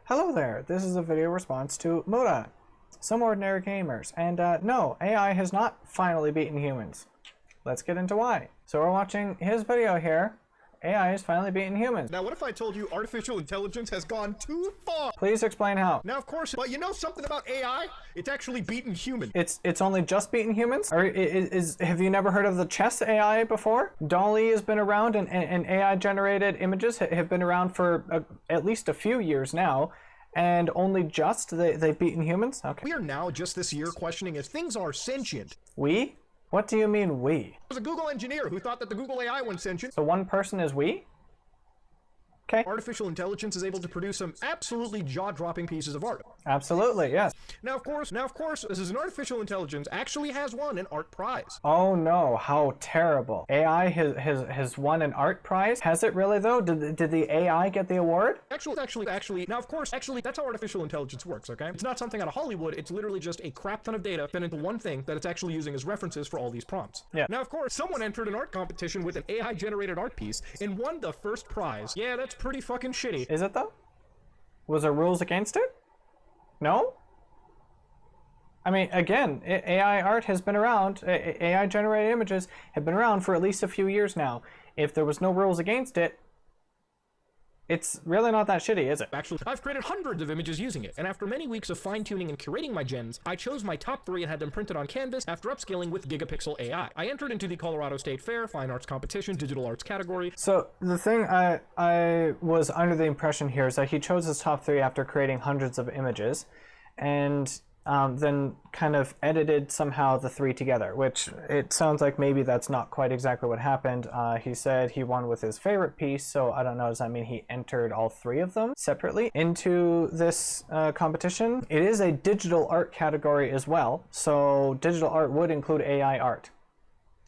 Hello there, this is a video response to Muta, Some Ordinary Gamers, and no, AI has not finally beaten humans. Let's get into why. So we're watching his video here. AI has finally beaten humans. Now, what if I told you artificial intelligence has gone too far? Please explain how. Now, of course, but you know something about AI? It's actually beaten humans. It's only just beaten humans? Or have you never heard of the chess AI before? DALL-E has been around, and AI-generated images have been around for at least a few years now, and only just they've beaten humans? Okay. We are now, just this year, questioning if things are sentient. We? What do you mean we? There was a Google engineer who thought that the Google AI went sentient. So one person is we? Okay. Artificial intelligence is able to produce some absolutely jaw-dropping pieces of art. Absolutely, yes. Now, of course, this is an artificial intelligence actually has won an art prize. Oh no, how terrible. AI has won an art prize? Has it really though? Did the AI get the award? Actually, now of course, that's how artificial intelligence works, okay? It's not something out of Hollywood, it's literally just a crap ton of data fed into one thing that it's actually using as references for all these prompts. Yeah. Now, of course, someone entered an art competition with an AI-generated art piece and won the first prize. Yeah, that's pretty fucking shitty. Is it though? Was there rules against it? No? I mean, again, AI art has been around, AI-generated images have been around for at least a few years now. If there was no rules against it, it's really not that shitty, is it? Actually, I've created hundreds of images using it, and after many weeks of fine-tuning and curating my gens, I chose my top 3 and had them printed on canvas after upscaling with Gigapixel AI. I entered into the Colorado State Fair Fine Arts Competition Digital Arts category. So the thing I was under the impression here is that he chose his top 3 after creating hundreds of images, and then kind of edited somehow the 3 together, which it sounds like maybe that's not quite exactly what happened. He said he won with his favorite piece, so I don't know, does that mean he entered all 3 of them separately into this competition? It is a digital art category as well, so digital art would include AI art.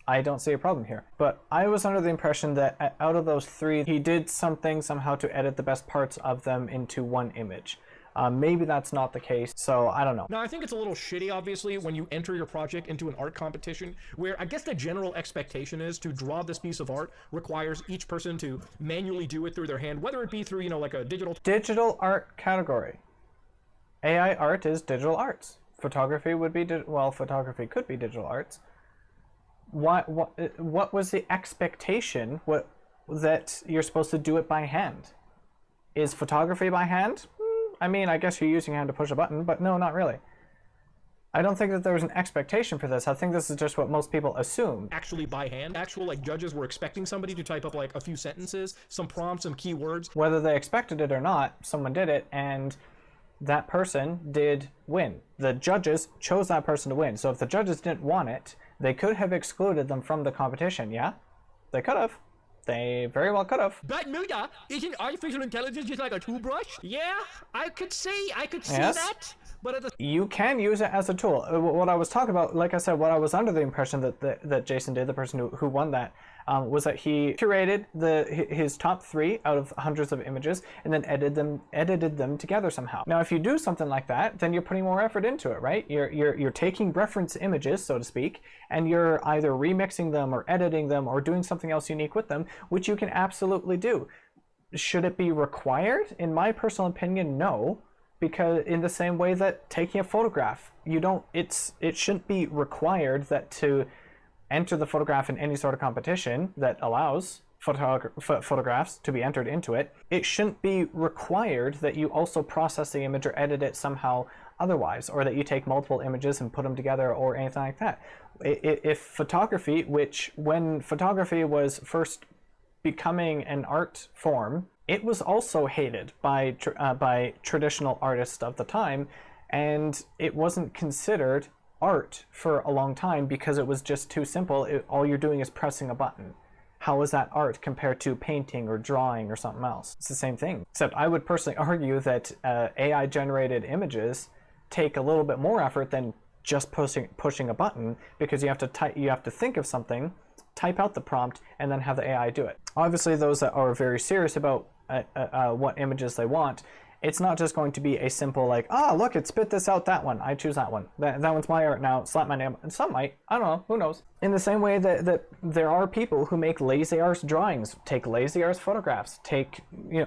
I don't see a problem here. But I was under the impression that out of those 3, he did something somehow to edit the best parts of them into one image. Maybe that's not the case, so I don't know. Now, I think it's a little shitty, obviously, when you enter your project into an art competition, where I guess the general expectation is to draw this piece of art requires each person to manually do it through their hand, whether it be through, you know, like a digital... Digital art category. AI art is digital arts. Photography would be, well, photography could be digital arts. What was the expectation that you're supposed to do it by hand? Is photography by hand? I mean, I guess you're using your hand to push a button, but no, not really. I don't think that there was an expectation for this. I think this is just what most people assume. Actually by hand. Actual, like, judges were expecting somebody to type up, like, a few sentences, some prompts, some keywords. Whether they expected it or not, someone did it, and that person did win. The judges chose that person to win. So if the judges didn't want it, they could have excluded them from the competition, yeah? They could have. They very well could have. But Muta, isn't artificial intelligence just like a toothbrush? Yeah, I could see Yes. that. But you can use it as a tool. What I was talking about, like I said, what I was under the impression that Jason did, the person who won that, was that he curated his top 3 out of hundreds of images and then edited them together somehow. Now, if you do something like that, then you're putting more effort into it, right? You're taking reference images, so to speak, and you're either remixing them or editing them or doing something else unique with them, which you can absolutely do. Should it be required? In my personal opinion, no. Because in the same way that taking a photograph, it shouldn't be required that to enter the photograph in any sort of competition that allows photographs to be entered into it, it shouldn't be required that you also process the image or edit it somehow otherwise, or that you take multiple images and put them together or anything like that. If photography, when photography was first becoming an art form, it was also hated by traditional artists of the time, and it wasn't considered art for a long time because it was just too simple. All you're doing is pressing a button. How is that art compared to painting or drawing or something else? It's the same thing, except I would personally argue that AI-generated images take a little bit more effort than just pushing a button, because you have to think of something, type out the prompt, and then have the AI do it. Obviously, those that are very serious about what images they want It's not just going to be a simple like, look, it spit this out, that one. I choose that one. That one's my art now. Slap my name. And some might. I don't know. Who knows? In the same way that there are people who make lazy arse drawings, take lazy arse photographs,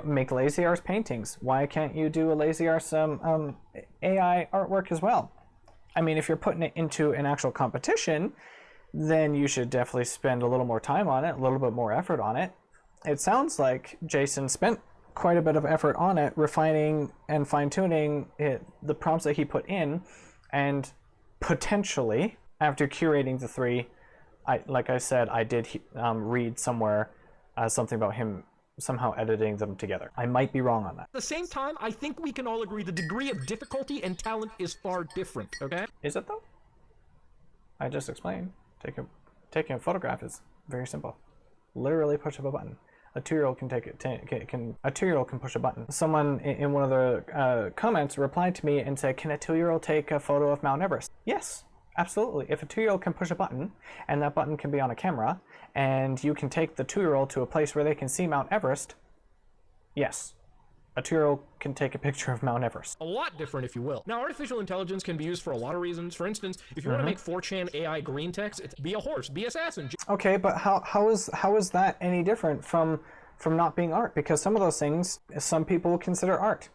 make lazy arse paintings. Why can't you do a lazy arse AI artwork as well? I mean, if you're putting it into an actual competition, then you should definitely spend a little more time on it, a little bit more effort on it. It sounds like Jason spent quite a bit of effort on it, refining and fine-tuning the prompts that he put in, and potentially, after curating the 3, like I said, I did read somewhere something about him somehow editing them together. I might be wrong on that. At the same time, I think we can all agree the degree of difficulty and talent is far different, okay? Is it though? I just explained. Taking a photograph is very simple. Literally push up a button. A 2-year-old can a 2-year-old can push a button. Someone in one of the comments replied to me and said, "Can a 2-year-old take a photo of Mount Everest?" Yes, absolutely. If a 2-year-old can push a button, and that button can be on a camera, and you can take the 2-year-old to a place where they can see Mount Everest, yes, a 2-year-old can take a picture of Mount Everest. A lot different, if you will. Now, artificial intelligence can be used for a lot of reasons. For instance, if you want to make 4chan AI green text, it's be a horse, be assassin. Okay, but how is that any different from not being art? Because some of those things, some people consider art,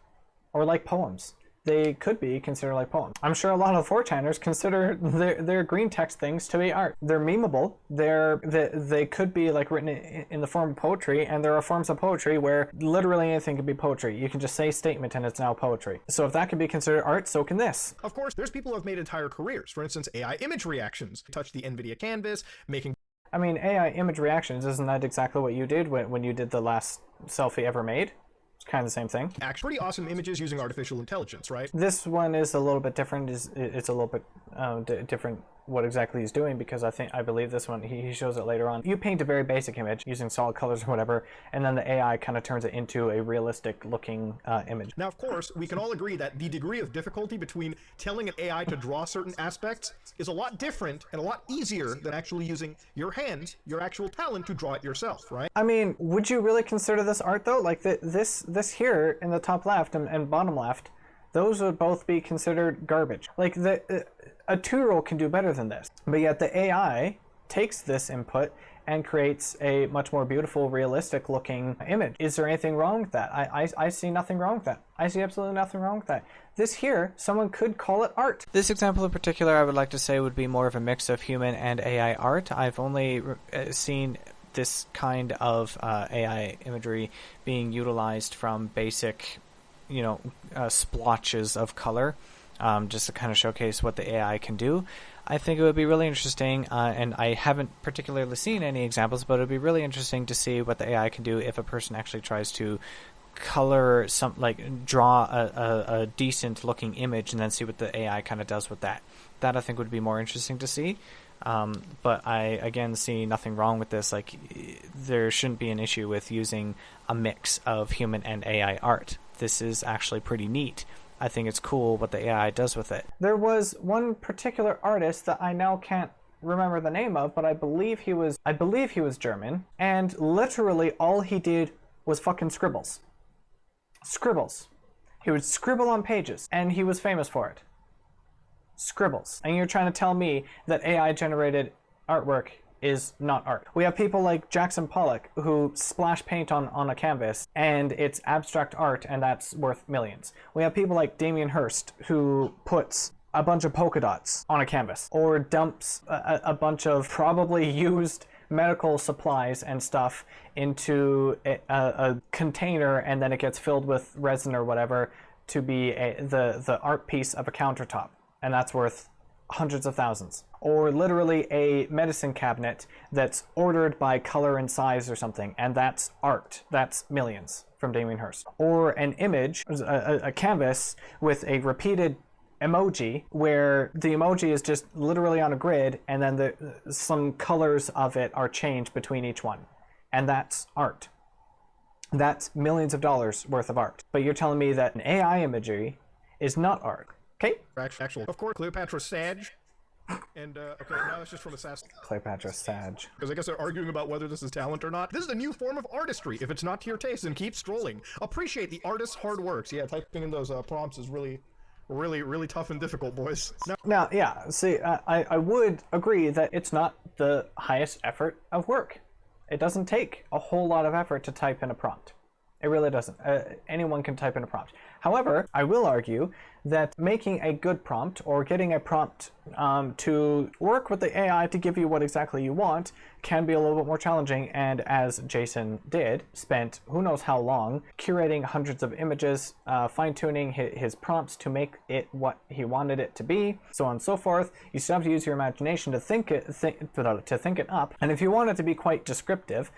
or like poems. They could be considered like poems. I'm sure a lot of 4chaners consider their green text things to be art. They're memeable. They could be like written in the form of poetry, and there are forms of poetry where literally anything can be poetry. You can just say statement and it's now poetry. So if that can be considered art, so can this. Of course, there's people who have made entire careers. For instance, AI image reactions. Touch the NVIDIA canvas, making... I mean, AI image reactions, isn't that exactly what you did when you did the last selfie ever made? It's kind of the same thing. Pretty awesome images using artificial intelligence, right? This one is a little bit different. It's a little bit different what exactly he's doing, because I believe this one, he shows it later on. You paint a very basic image using solid colors or whatever, and then the AI kind of turns it into a realistic looking image. Now, of course, we can all agree that the degree of difficulty between telling an AI to draw certain aspects is a lot different and a lot easier than actually using your hands, your actual talent, to draw it yourself, right? I mean, would you really consider this art though? Like this here in the top left and bottom left, those would both be considered garbage. Like a 2-year-old can do better than this, but yet the AI takes this input and creates a much more beautiful, realistic looking image. Is there anything wrong with that? I see nothing wrong with that. I see absolutely nothing wrong with that. This here, someone could call it art. This example in particular, I would like to say, would be more of a mix of human and AI art. I've only seen this kind of AI imagery being utilized from basic, splotches of color, just to kind of showcase what the AI can do. I think it would be really interesting, and I haven't particularly seen any examples, but it would be really interesting to see what the AI can do if a person actually tries to color draw a decent looking image and then see what the AI kind of does with that. That I think would be more interesting to see. But I, again, see nothing wrong with this. Like, there shouldn't be an issue with using a mix of human and AI art. This is actually pretty neat. I think it's cool what the AI does with it. There was one particular artist that I now can't remember the name of, but I believe he was German, and literally all he did was fucking scribbles. Scribbles. He would scribble on pages, and he was famous for it. Scribbles. And you're trying to tell me that AI-generated artwork is not art. We have people like Jackson Pollock who splash paint on a canvas, and it's abstract art, and that's worth millions. We have people like Damien Hirst who puts a bunch of polka dots on a canvas, or dumps a bunch of probably used medical supplies and stuff into a container, and then it gets filled with resin or whatever to be the art piece of a countertop, and that's worth hundreds of thousands. Or literally a medicine cabinet that's ordered by color and size or something, and that's art. That's millions from Damien Hirst. Or an image, a canvas with a repeated emoji, where the emoji is just literally on a grid, and then some colors of it are changed between each one. And that's art. That's millions of dollars worth of art. But you're telling me that an AI imagery is not art. Okay? Actual, of course, Cleopatra Sag. And, okay, now it's just from Assassin. Cleopatra Sag. Because I guess they're arguing about whether this is talent or not. This is a new form of artistry. If it's not to your taste, then keep strolling. Appreciate the artist's hard works. Yeah, typing in those prompts is really tough and difficult, boys. Now, yeah, see, I would agree that it's not the highest effort of work. It doesn't take a whole lot of effort to type in a prompt. It really doesn't. Anyone can type in a prompt. However, I will argue that making a good prompt or getting a prompt to work with the AI to give you what exactly you want can be a little bit more challenging, and as Jason did, spent who knows how long curating hundreds of images, fine-tuning his prompts to make it what he wanted it to be, so on and so forth. You still have to use your imagination to think it up, and if you want it to be quite descriptive,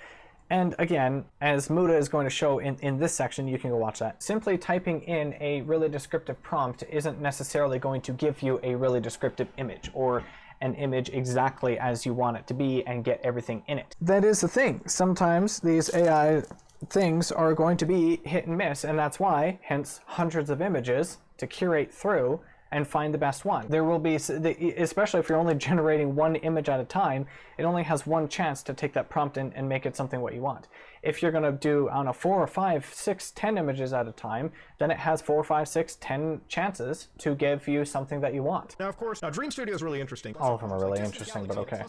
and again, as Muta is going to show in this section, you can go watch that. Simply typing in a really descriptive prompt isn't necessarily going to give you a really descriptive image or an image exactly as you want it to be and get everything in it. That is the thing. Sometimes these AI things are going to be hit and miss, and that's why, hence, hundreds of images to curate through and find the best one. There will be, especially if you're only generating one image at a time, it only has one chance to take that prompt and make it something what you want. If you're gonna do, I don't know, 4 or 5, 6, 10 images at a time, then it has 4, 5, 6, 10 chances to give you something that you want. Now, of course, Dream Studio is really interesting. All of them are really interesting, but okay.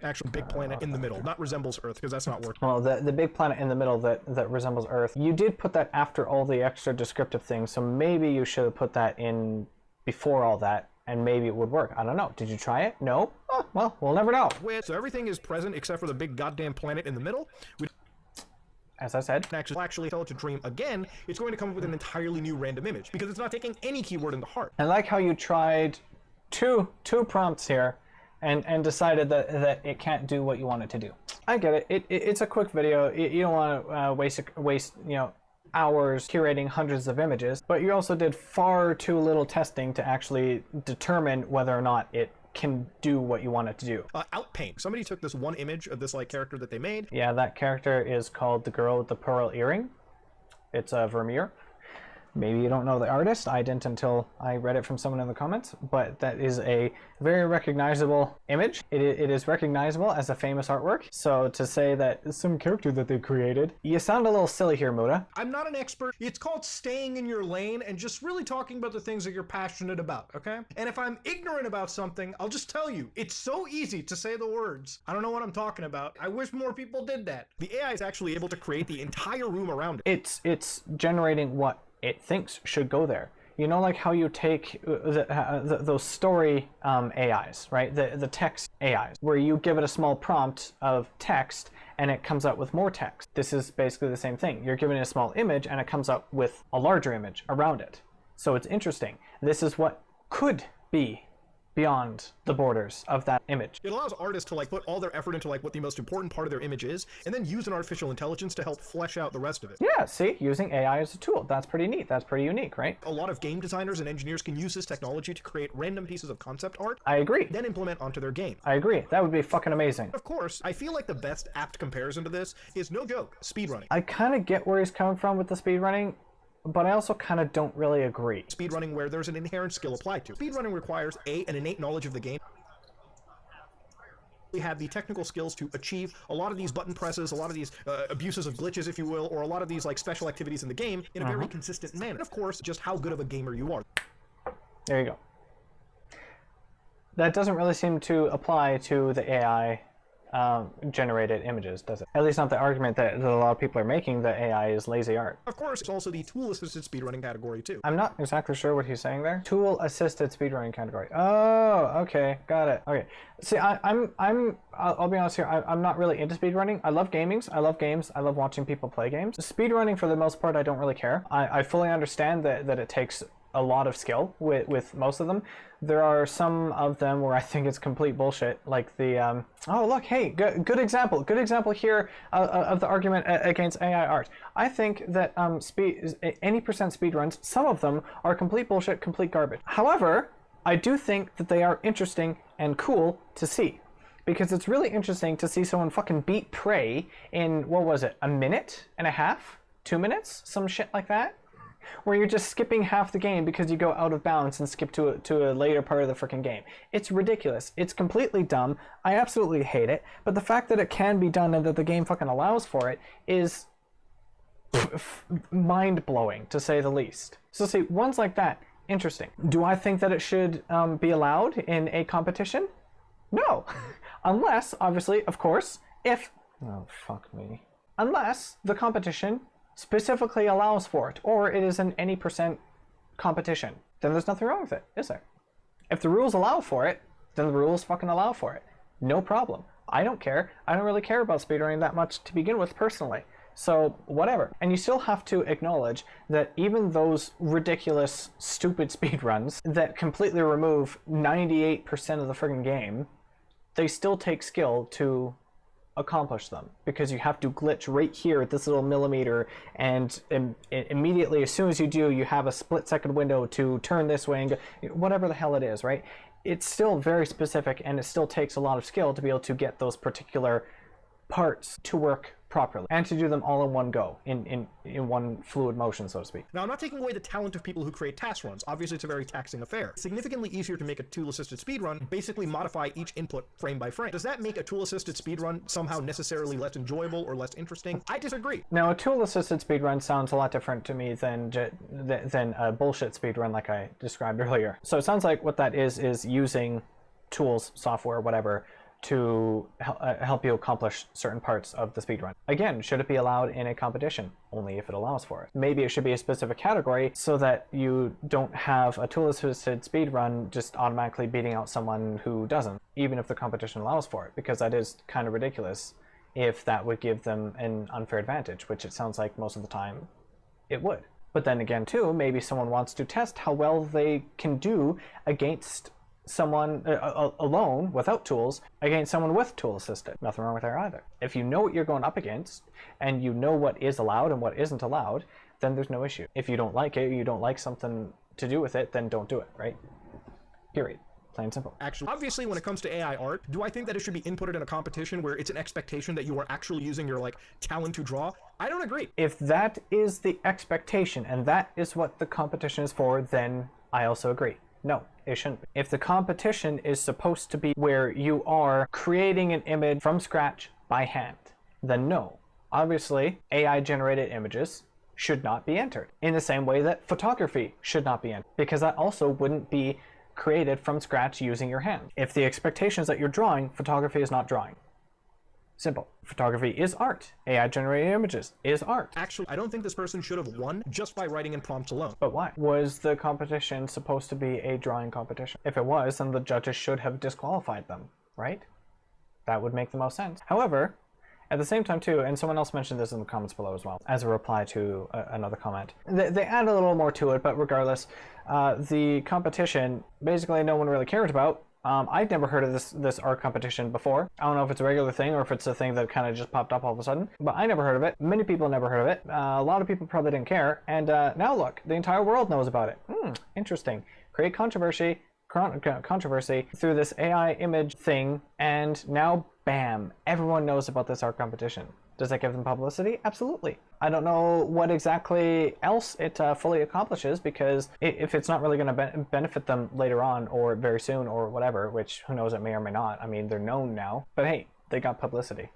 Actual big planet in the middle, not resembles Earth, because that's not working. Well, the big planet in the middle that resembles Earth, you did put that after all the extra descriptive things, so maybe you should have put that in before all that, and maybe it would work. I don't know. Did you try it? No? Oh, well, we'll never know. So everything is present except for the big goddamn planet in the middle. As I said, actually tell it to dream again, it's going to come up with an entirely new random image because it's not taking any keyword in the heart. I like how you tried two prompts here and decided that it can't do what you want it to do. I get it. It's a quick video. You don't want to waste hours curating hundreds of images, but you also did far too little testing to actually determine whether or not it can do what you want it to do. Outpaint. Somebody took this one image of this character that they made. Yeah, that character is called the girl with the pearl earring. It's Vermeer. Maybe you don't know the artist. I didn't until I read it from someone in the comments, but that is a very recognizable image. It is recognizable as a famous artwork. So to say that some character that they created, you sound a little silly here, Muta. I'm not an expert. It's called staying in your lane and just really talking about the things that you're passionate about, okay? And if I'm ignorant about something, I'll just tell you. It's so easy to say the words. I don't know what I'm talking about. I wish more people did that. The AI is actually able to create the entire room around it. It's generating what it thinks should go there. You know, like how you take those story AIs, right? The text AIs, where you give it a small prompt of text and it comes out with more text. This is basically the same thing. You're giving it a small image and it comes out with a larger image around it. So it's interesting. This is what could be beyond the borders of that image. It allows artists to put all their effort into what the most important part of their image is, and then use an artificial intelligence to help flesh out the rest of it. Yeah, see, using AI as a tool. That's pretty neat. That's pretty unique, right? A lot of game designers and engineers can use this technology to create random pieces of concept art. I agree. Then implement onto their game. I agree. That would be fucking amazing. Of course, I feel like the best apt comparison to this is, no joke, speedrunning. I kind of get where he's coming from with the speedrunning, but I also kind of don't really agree. Speedrunning where there's an inherent skill applied to. Speedrunning requires an innate knowledge of the game. We have the technical skills to achieve a lot of these button presses, a lot of these abuses of glitches, if you will, or a lot of these special activities in the game in a very consistent manner. And of course, just how good of a gamer you are. There you go. That doesn't really seem to apply to the AI generated images, does it? At least not the argument that a lot of people are making that AI is lazy art. Of course, it's also the tool-assisted speedrunning category too. I'm not exactly sure what he's saying there. Tool-assisted speedrunning category. Oh, okay, got it. Okay, see, I'll be honest here. I'm not really into speedrunning. I love gamings. I love games. I love watching people play games. Speedrunning, for the most part, I don't really care. I fully understand that it takes a lot of skill with most of them. There are some of them where I think it's complete bullshit, like the oh look, hey, good example here of the argument against AI art. I think that any percent speedruns, some of them are complete bullshit, complete garbage. However, I do think that they are interesting and cool to see, because it's really interesting to see someone fucking beat Prey in, what was it, a minute and a half, 2 minutes, some shit like that. where you're just skipping half the game because you go out of bounds and skip to a later part of the freaking game. It's ridiculous. It's completely dumb. I absolutely hate it. But the fact that it can be done and that the game fucking allows for it is mind-blowing, to say the least. So see, ones like that, interesting. Do I think that it should be allowed in a competition? No. Unless, obviously, of course, if... Oh, fuck me. Unless the competition specifically allows for it, or it is an any percent competition, then there's nothing wrong with it, is there? If the rules allow for it, then the rules fucking allow for it. No problem. I don't care. I don't really care about speedrunning that much to begin with, personally. So, whatever. And you still have to acknowledge that even those ridiculous, stupid speedruns that completely remove 98% of the friggin' game, they still take skill to accomplish them, because you have to glitch right here at this little millimeter, and immediately as soon as you do, you have a split-second window to turn this way and go, whatever the hell it is, right? It's still very specific, and it still takes a lot of skill to be able to get those particular parts to work properly, and to do them all in one go, in one fluid motion, so to speak. Now, I'm not taking away the talent of people who create task runs. Obviously, it's a very taxing affair. It's significantly easier to make a tool-assisted speedrun, basically modify each input frame by frame. Does that make a tool-assisted speedrun somehow necessarily less enjoyable or less interesting? I disagree. Now, a tool-assisted speedrun sounds a lot different to me than a bullshit speedrun like I described earlier. So it sounds like what that is using tools, software, whatever, to help you accomplish certain parts of the speedrun. Again, should it be allowed in a competition? Only if it allows for it. Maybe it should be a specific category so that you don't have a tool-assisted speedrun just automatically beating out someone who doesn't, even if the competition allows for it, because that is kind of ridiculous if that would give them an unfair advantage, which it sounds like most of the time it would. But then again, too, maybe someone wants to test how well they can do against someone alone without tools against someone with tool assisted. Nothing wrong with that either. If you know what you're going up against and you know what is allowed and what isn't allowed, then there's no issue. If you don't like it, you don't like something to do with it, then don't do it, right? Period. Plain and simple. Actually, obviously, when it comes to AI art, do I think that it should be inputted in a competition where it's an expectation that you are actually using your, talent to draw? I don't agree. If that is the expectation and that is what the competition is for, then I also agree. No, it shouldn't be. If the competition is supposed to be where you are creating an image from scratch by hand, then no. Obviously, AI-generated images should not be entered, in the same way that photography should not be entered, because that also wouldn't be created from scratch using your hand. If the expectation is that you're drawing, photography is not drawing. Simple. Photography is art. AI-generated images is art. Actually, I don't think this person should have won just by writing in prompts alone. But why? Was the competition supposed to be a drawing competition? If it was, then the judges should have disqualified them, right? That would make the most sense. However, at the same time too, and someone else mentioned this in the comments below as well, as a reply to another comment, they add a little more to it, but regardless, the competition, basically no one really cared about. I'd never heard of this art competition before. I don't know if it's a regular thing or if it's a thing that kind of just popped up all of a sudden, but I never heard of it. Many people never heard of it. A lot of people probably didn't care, and now look, the entire world knows about it. Interesting. Create controversy through this AI image thing, and now, bam, everyone knows about this art competition. Does that give them publicity? Absolutely. I don't know what exactly else it fully accomplishes, because if it's not really going to benefit them later on or very soon or whatever, which who knows, it may or may not. I mean, they're known now, but hey, they got publicity.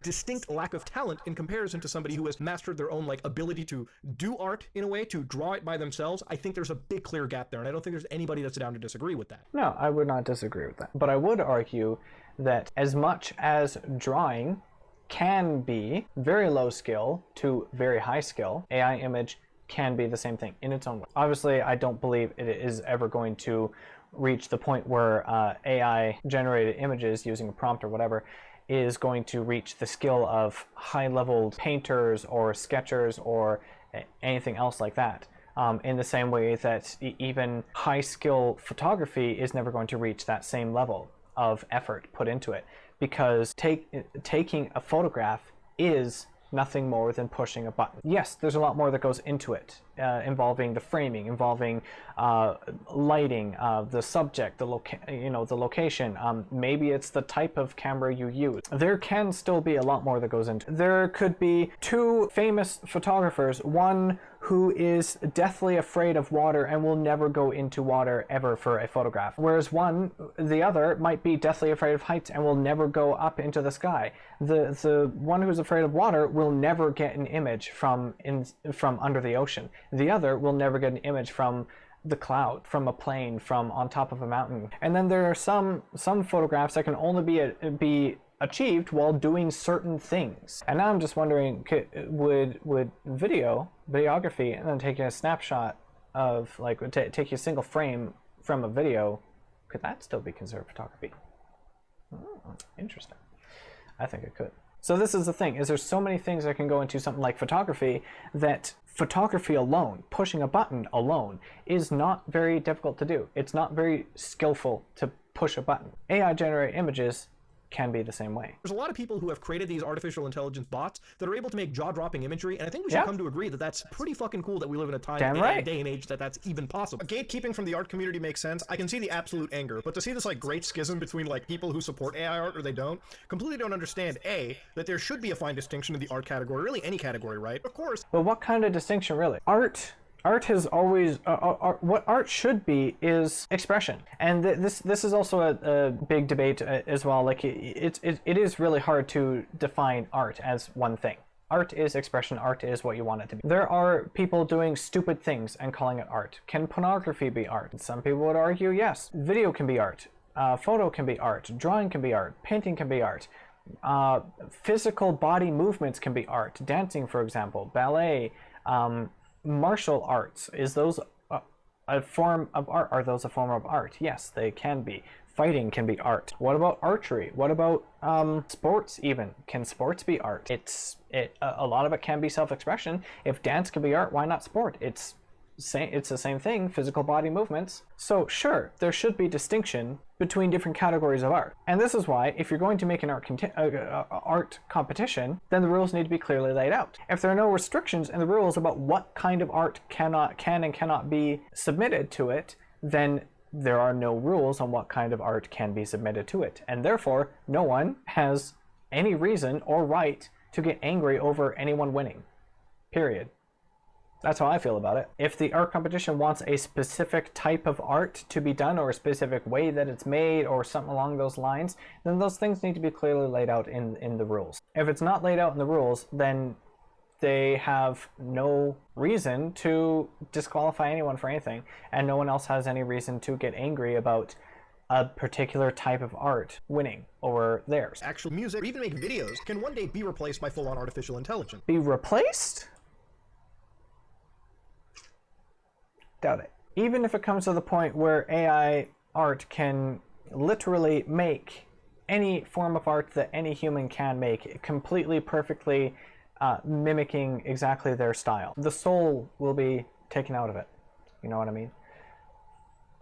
Distinct lack of talent in comparison to somebody who has mastered their own ability to do art in a way, to draw it by themselves. I think there's a big clear gap there, and I don't think there's anybody that's down to disagree with that. No, I would not disagree with that. But I would argue that as much as drawing can be very low skill to very high skill, AI image can be the same thing in its own way. Obviously, I don't believe it is ever going to reach the point where AI generated images using a prompt or whatever is going to reach the skill of high-level painters or sketchers or anything else like that. In the same way that even high-skill photography is never going to reach that same level of effort put into it, because taking a photograph is nothing more than pushing a button. Yes, there's a lot more that goes into it, involving the framing, involving lighting, the subject, the location. Maybe it's the type of camera you use. There can still be a lot more that goes into it. There could be two famous photographers, one who is deathly afraid of water and will never go into water ever for a photograph. Whereas the other might be deathly afraid of heights and will never go up into the sky. The one who's afraid of water will never get an image from under the ocean. The other will never get an image from the cloud, from a plane, from on top of a mountain. And then there are some photographs that can only be achieved while doing certain things. And now I'm just wondering, would videography and then taking a snapshot of, like, take a single frame from a video, could that still be considered photography? Interesting. I think it could. So this is the thing, is there's so many things that can go into something like photography that photography alone, pushing a button alone, is not very difficult to do. It's not very skillful to push a button. AI generated images can be the same way. There's a lot of people who have created these artificial intelligence bots that are able to make jaw-dropping imagery, and I think we should come to agree that that's pretty fucking cool that we live in a time and a day and age that that's even possible. Gatekeeping from the art community makes sense. I can see the absolute anger, but to see this like great schism between like people who support AI art or they don't, completely don't understand that there should be a fine distinction in the art category, really any category, right? Of course. But what kind of distinction, really? Art has always, what art should be is expression. And this is also a big debate as well. Like, it is really hard to define art as one thing. Art is expression, art is what you want it to be. There are people doing stupid things and calling it art. Can pornography be art? Some people would argue yes. Video can be art. Photo can be art. Drawing can be art. Painting can be art. Physical body movements can be art. Dancing, for example, ballet, martial arts, is those a form of art? Are those a form of art? Yes, they can be. Fighting can be art. What about archery? What about sports even? Can sports be art? A lot of it can be self-expression. If dance can be art, why not sport? It's the same thing, physical body movements. So sure, there should be distinction between different categories of art. And this is why, if you're going to make an art competition, then the rules need to be clearly laid out. If there are no restrictions in the rules about what kind of art can and cannot be submitted to it, then there are no rules on what kind of art can be submitted to it. And therefore, no one has any reason or right to get angry over anyone winning. Period. That's how I feel about it. If the art competition wants a specific type of art to be done, or a specific way that it's made, or something along those lines, then those things need to be clearly laid out in the rules. If it's not laid out in the rules, then they have no reason to disqualify anyone for anything, and no one else has any reason to get angry about a particular type of art winning over theirs. Actual music, or even make videos, can one day be replaced by full-on artificial intelligence. Be replaced? Doubt it. Even if it comes to the point where AI art can literally make any form of art that any human can make, completely, perfectly mimicking exactly their style, the soul will be taken out of it. You know what I mean?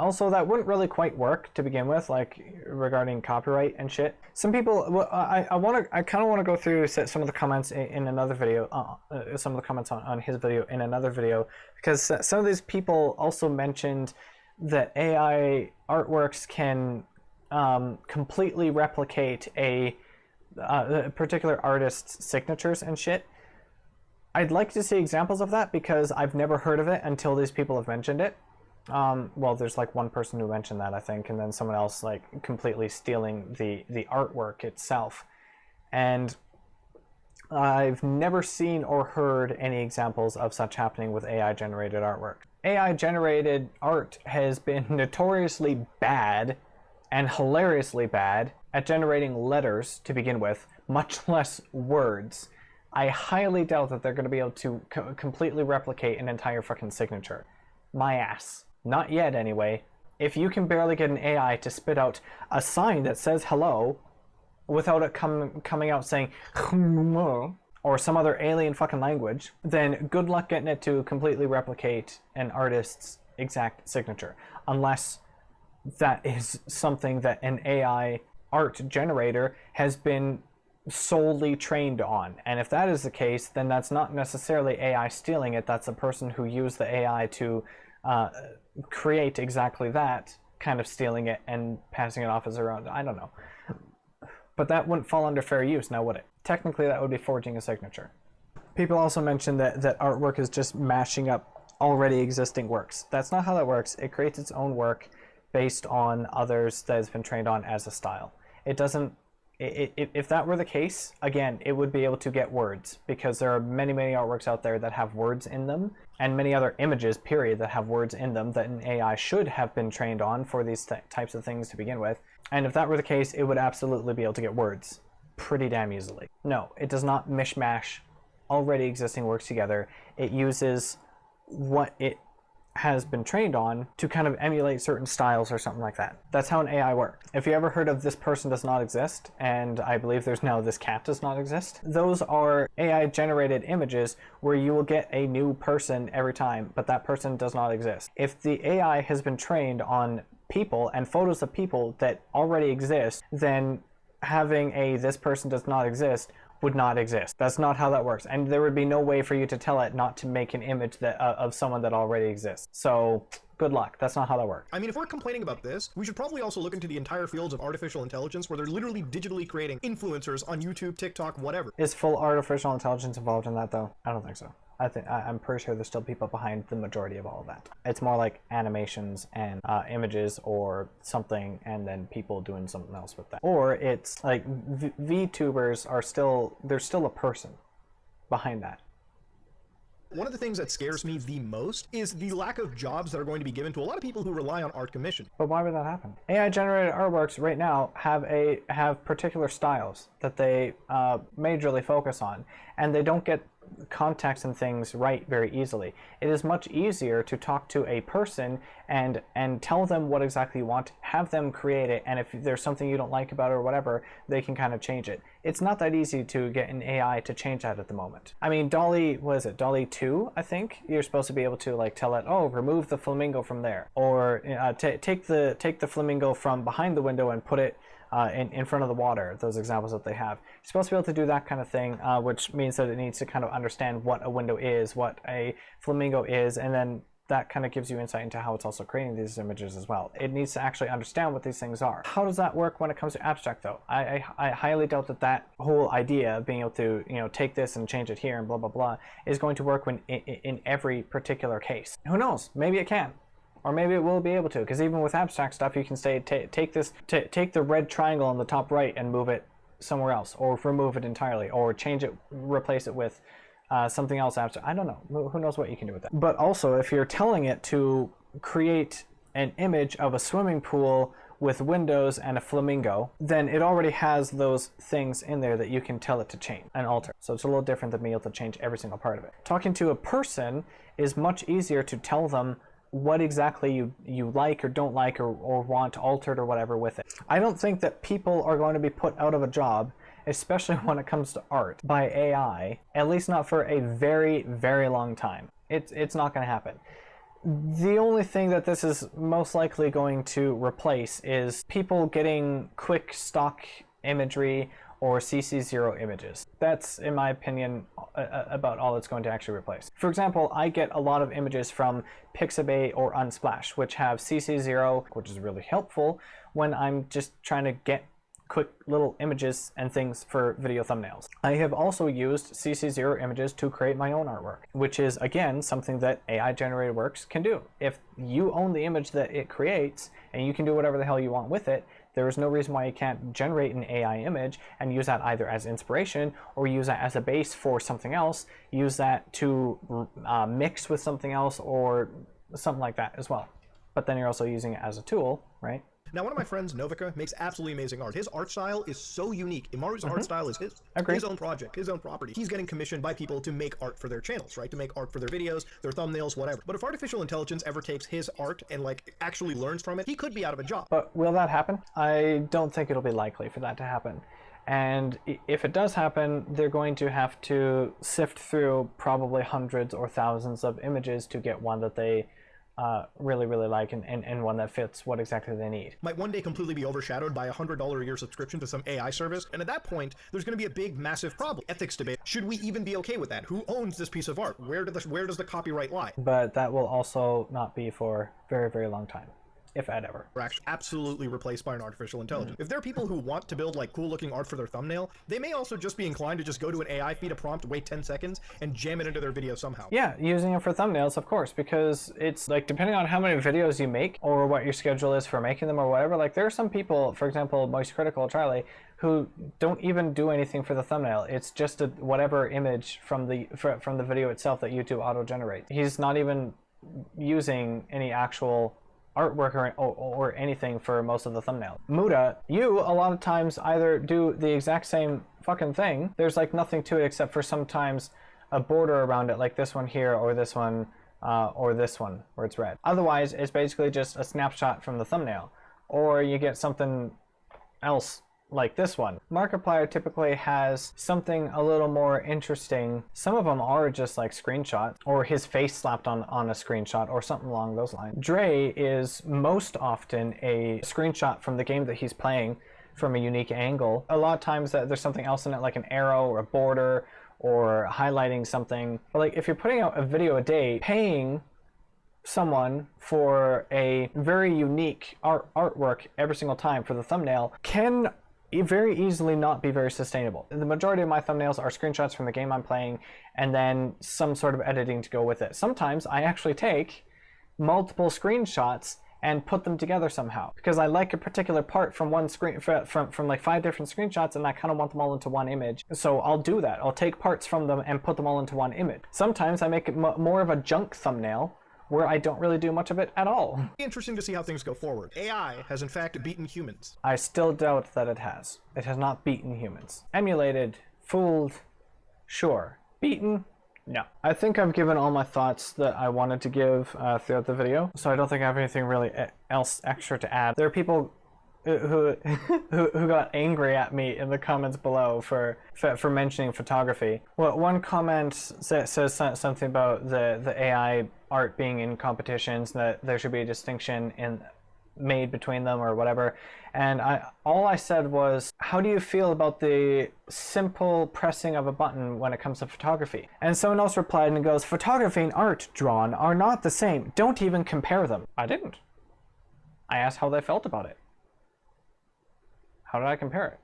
Also, that wouldn't really quite work to begin with, like regarding copyright and shit. Some people, well, I kind of want to go through some of the comments in another video, some of the comments on his video in another video, because some of these people also mentioned that AI artworks can completely replicate a particular artist's signatures and shit. I'd like to see examples of that because I've never heard of it until these people have mentioned it. Well, there's like one person who mentioned that, I think, and then someone else like completely stealing the artwork itself. And I've never seen or heard any examples of such happening with AI-generated artwork. AI-generated art has been notoriously bad and hilariously bad at generating letters to begin with, much less words. I highly doubt that they're going to be able to completely replicate an entire fucking signature. My ass. Not yet, anyway. If you can barely get an AI to spit out a sign that says hello without it coming out saying or some other alien fucking language, then good luck getting it to completely replicate an artist's exact signature. Unless that is something that an AI art generator has been solely trained on. And if that is the case, then that's not necessarily AI stealing it. That's a person who used the AI to create exactly that, kind of stealing it and passing it off as their own. I don't know. But that wouldn't fall under fair use, now would it? Technically, that would be forging a signature. People also mention that artwork is just mashing up already existing works. That's not how that works. It creates its own work based on others that has been trained on as a style. It doesn't, if that were the case, again, it would be able to get words, because there are many, many artworks out there that have words in them, and many other images, period, that have words in them that an AI should have been trained on for these types of things to begin with. And if that were the case, it would absolutely be able to get words pretty damn easily. No, it does not mishmash already existing works together. It uses what it has been trained on to kind of emulate certain styles or something like that. That's how an AI works. If you ever heard of this person does not exist, and I believe there's now this cat does not exist, those are AI generated images where you will get a new person every time, but that person does not exist. If the AI has been trained on people and photos of people that already exist, then having a this person does not exist would not exist. That's not how that works. And there would be no way for you to tell it not to make an image that of someone that already exists. So good luck. That's not how that works. I mean, if we're complaining about this, we should probably also look into the entire fields of artificial intelligence where they're literally digitally creating influencers on YouTube, TikTok, whatever. Is full artificial intelligence involved in that though? I don't think so. I'm pretty sure there's still people behind the majority of all of that. It's more like animations and images or something, and then people doing something else with that. Or it's like VTubers are still, there's still a person behind that. One of the things that scares me the most is the lack of jobs that are going to be given to a lot of people who rely on art commission. But why would that happen? AI generated artworks right now have particular styles that they majorly focus on, and they don't get context and things right very easily. It is much easier to talk to a person and tell them what exactly you want, have them create it, and if there's something you don't like about it or whatever, they can kind of change it. It's not that easy to get an AI to change that at the moment. I mean, DALL-E, what is it, DALL-E 2, I think? You're supposed to be able to like tell it, oh, remove the flamingo from there, or take the flamingo from behind the window and put it in front of the water, those examples that they have. You're supposed to be able to do that kind of thing, which means that it needs to kind of understand what a window is, what a flamingo is, and then that kind of gives you insight into how it's also creating these images as well. It needs to actually understand what these things are. How does that work when it comes to abstract though? I highly doubt that whole idea of being able to, you know, take this and change it here and blah blah blah is going to work when in every particular case. Who knows? Maybe it can. Or maybe it will be able to, because even with abstract stuff, you can say, take the red triangle on the top right and move it somewhere else, or remove it entirely, or change it, replace it with something else abstract. I don't know. Who knows what you can do with that. But also, if you're telling it to create an image of a swimming pool with windows and a flamingo, then it already has those things in there that you can tell it to change and alter. So it's a little different than being able to change every single part of it. Talking to a person is much easier to tell them what exactly you like or don't like or want altered or whatever with it. I don't think that people are going to be put out of a job, especially when it comes to art, by AI, at least not for a very, very long time. It's not going to happen. The only thing that this is most likely going to replace is people getting quick stock imagery or CC0 images. That's, in my opinion, about all it's going to actually replace. For example, I get a lot of images from Pixabay or Unsplash, which have CC0, which is really helpful when I'm just trying to get quick little images and things for video thumbnails. I have also used CC0 images to create my own artwork, which is, again, something that AI-generated works can do. If you own the image that it creates, and you can do whatever the hell you want with it, there is no reason why you can't generate an AI image and use that either as inspiration or use that as a base for something else, use that to mix with something else or something like that as well. But then you're also using it as a tool, right? Now, one of my friends, Novica, makes absolutely amazing art. His art style is so unique. Imaru's art style is his own project, his own property. He's getting commissioned by people to make art for their channels, right? To make art for their videos, their thumbnails, whatever. But if artificial intelligence ever takes his art and, like, actually learns from it, he could be out of a job. But will that happen? I don't think it'll be likely for that to happen. And if it does happen, they're going to have to sift through probably hundreds or thousands of images to get one that they really, really like and one that fits what exactly they need. Might one day completely be overshadowed by a $100 a year subscription to some AI service, and at that point, there's going to be a big, massive problem. Ethics debate. Should we even be okay with that? Who owns this piece of art? Where does the copyright lie? But that will also not be for a very, very long time. if at ever. Are actually absolutely replaced by an artificial intelligence. If there are people who want to build like cool looking art for their thumbnail, they may also just be inclined to just go to an AI, feed a prompt, wait 10 seconds, and jam it into their video somehow. Yeah, using it for thumbnails, of course, because it's like, depending on how many videos you make or what your schedule is for making them or whatever, like there are some people, for example, Moist Critical Charlie, who don't even do anything for the thumbnail. It's just whatever image from the video itself that YouTube auto-generate. He's not even using any actual artwork or anything for most of the thumbnail. Muta, you a lot of times either do the exact same fucking thing. There's like nothing to it except for sometimes a border around it, like this one here or this one where it's red. Otherwise, it's basically just a snapshot from the thumbnail. Or you get something else like this one. Markiplier typically has something a little more interesting. Some of them are just like screenshots or his face slapped on a screenshot or something along those lines. Dre is most often a screenshot from the game that he's playing from a unique angle. A lot of times there's something else in it, like an arrow or a border or highlighting something. But like if you're putting out a video a day, paying someone for a very unique artwork every single time for the thumbnail can very easily not be very sustainable. The majority of my thumbnails are screenshots from the game I'm playing and then some sort of editing to go with it. Sometimes I actually take multiple screenshots and put them together somehow because I like a particular part from one screen from like 5 different screenshots and I kind of want them all into one image. So I'll do that. I'll take parts from them and put them all into one image. Sometimes I make it more of a junk thumbnail where I don't really do much of it at all. Interesting to see how things go forward. AI has in fact beaten humans. I still doubt that it has. It has not beaten humans. Emulated, fooled, sure. Beaten, no. I think I've given all my thoughts that I wanted to give throughout the video, so I don't think I have anything really else extra to add. There are people who got angry at me in the comments below for mentioning photography. Well, one comment says something about the AI art being in competitions, that there should be a distinction made between them or whatever. And all I said was, how do you feel about the simple pressing of a button when it comes to photography? And someone else replied and goes, photography and art drawn are not the same. Don't even compare them. I didn't. I asked how they felt about it. How did I compare it?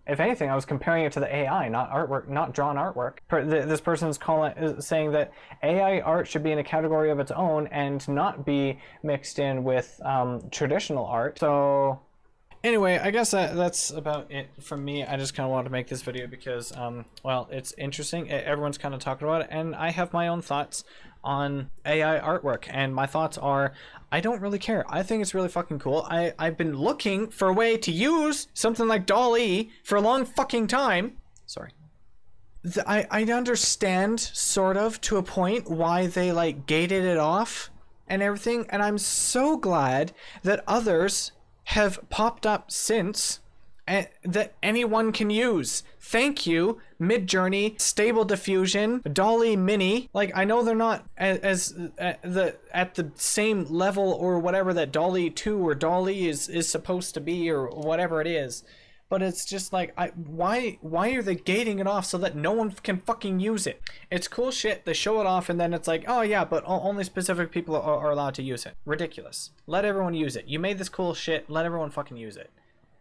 If anything, I was comparing it to the AI, not artwork, not drawn artwork. This person's saying that AI art should be in a category of its own and not be mixed in with traditional art. So anyway, I guess that's about it from me. I just kind of wanted to make this video because, well, it's interesting. Everyone's kind of talking about it, and I have my own thoughts on AI artwork, and my thoughts are, I don't really care. I think it's really fucking cool. I've been looking for a way to use something like DALL-E for a long fucking time. Sorry. I understand, sort of, to a point, why they, like, gated it off and everything, and I'm so glad that others have popped up since that anyone can use. Thank you, Midjourney, Stable Diffusion, DALL-E Mini. Like, I know they're not at the same level or whatever that DALL-E 2 or DALL-E is supposed to be or whatever it is, but it's just like, why are they gating it off so that no one can fucking use it? It's cool shit. They show it off and then it's like, oh yeah, but only specific people are allowed to use it. Ridiculous. Let everyone use it. You made this cool shit. Let everyone fucking use it.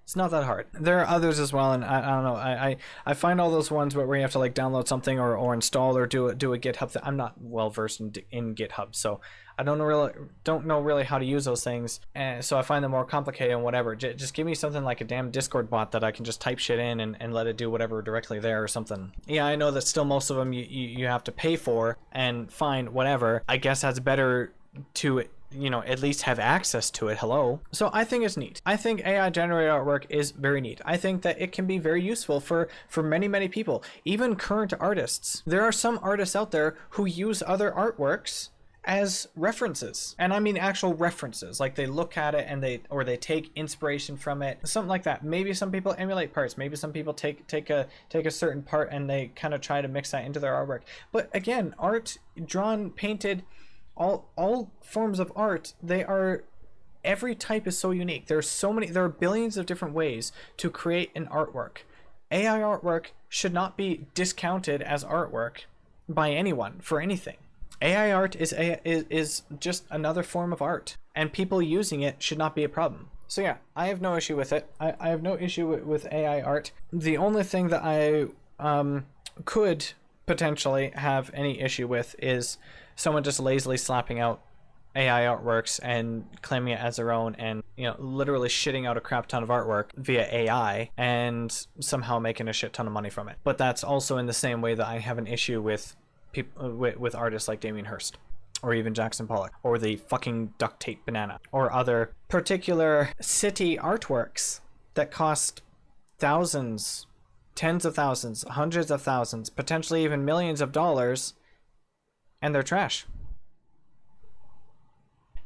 It's not that hard. There are others as well, and I don't know. I find all those ones where you have to like download something or install or do a GitHub thing. I'm not well versed in GitHub, so I don't know really how to use those things. And so I find them more complicated and whatever. Just give me something like a damn Discord bot that I can just type shit in and let it do whatever directly there or something. Yeah, I know that still most of them you have to pay for, and fine, whatever. I guess that's better to, you know, at least have access to it. Hello. So I think it's neat. I think AI generated artwork is very neat. I think that it can be very useful for many people, even current artists. There are some artists out there who use other artworks as references, and I mean actual references, like they look at it and they take inspiration from it, something like that. Maybe some people emulate parts, maybe some people take a certain part and they kind of try to mix that into their artwork. But again, art, drawn, painted, all forms of art, every type is so unique. There are billions of different ways to create an artwork. AI artwork should not be discounted as artwork by anyone for anything. AI art is just another form of art, and people using it should not be a problem. So yeah, I have no issue with it. I have no issue with AI art. The only thing that I could potentially have any issue with is someone just lazily slapping out AI artworks and claiming it as their own, and literally shitting out a crap ton of artwork via AI and somehow making a shit ton of money from it. But that's also in the same way that I have an issue with people with artists like Damien Hirst, or even Jackson Pollock, or the fucking duct tape banana, or other particular city artworks that cost thousands, tens of thousands, hundreds of thousands, potentially even millions of dollars, and they're trash.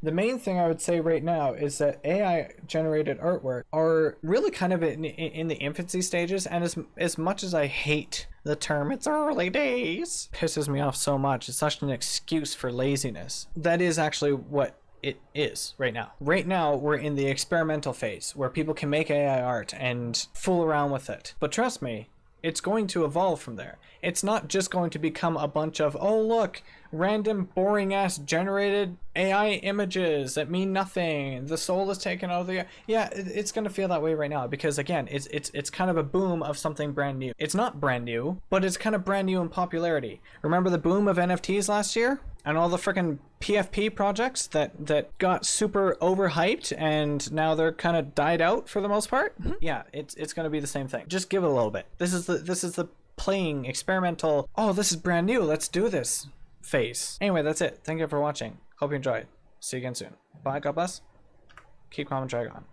The main thing I would say right now is that AI generated artwork are really kind of in the infancy stages, and as much as I hate the term "it's early days," pisses me off so much. It's such an excuse for laziness. That is actually what it is right now. Right now, we're in the experimental phase where people can make AI art and fool around with it. But trust me, it's going to evolve from there. It's not just going to become a bunch of, oh look, random boring ass generated AI images that mean nothing. The soul is taken out of the... Yeah, it's going to feel that way right now because again, it's kind of a boom of something brand new. It's not brand new, but it's kind of brand new in popularity. Remember the boom of NFTs last year? And all the freaking PFP projects that got super overhyped and now they're kind of died out for the most part? Yeah, it's going to be the same thing. Just give it a little bit. This is the playing experimental, oh, this is brand new, let's do this phase. Anyway, that's it. Thank you for watching. Hope you enjoyed. See you again soon. Bye, God bless. Keep calm and drag on.